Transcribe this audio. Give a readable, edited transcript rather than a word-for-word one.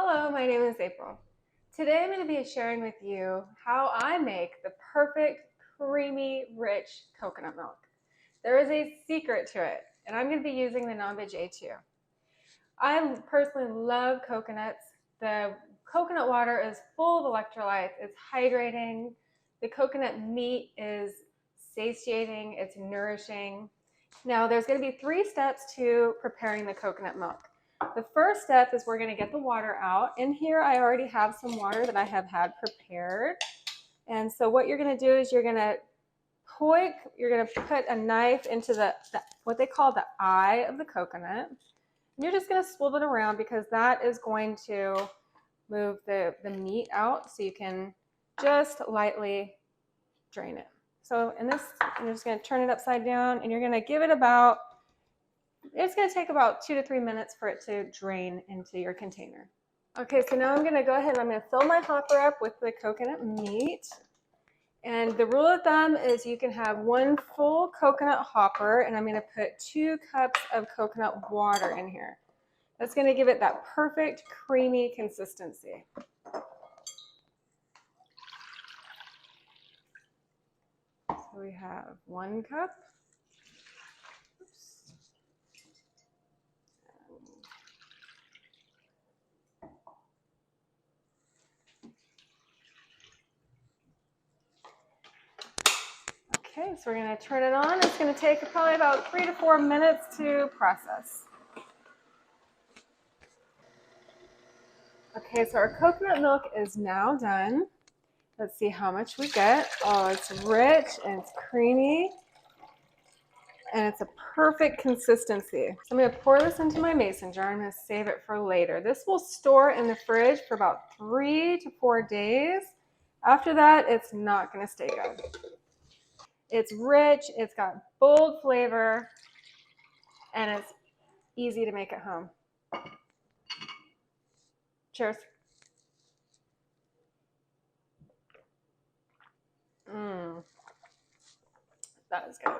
Hello, my name is April. Today I'm going to be sharing with you how I make the perfect, creamy, rich coconut milk. There is a secret to it, and I'm going to be using the non-veg A2. I personally love coconuts. The coconut water is full of electrolytes, it's hydrating. The coconut meat is satiating, it's nourishing. Now, there's going to be 3 steps to preparing the coconut milk. The first step is we're going to get the water out. In here, I already have some water that I have had prepared. And so what you're going to do is you're going to put a knife into what they call the eye of the coconut. And you're just going to swivel it around because that is going to move the meat out so you can just lightly drain it. So in this, I'm just going to turn it upside down and you're going to give it it's going to take about 2 to 3 minutes for it to drain into your container. Okay, so now I'm going to go ahead and I'm going to fill my hopper up with the coconut meat. And the rule of thumb is you can have 1 full coconut hopper, and I'm going to put 2 cups of coconut water in here. That's going to give it that perfect creamy consistency. So we have 1 cup. Oops. Okay, so we're going to turn it on. It's going to take probably about 3 to 4 minutes to process. Okay, so our coconut milk is now done. Let's see how much we get. Oh, it's rich and it's creamy and it's a perfect consistency. So I'm going to pour this into my mason jar. I'm going to save it for later. This will store in the fridge for about 3 to 4 days. After that, it's not going to stay good. It's rich, it's got bold flavor, and it's easy to make at home. Cheers. That is good.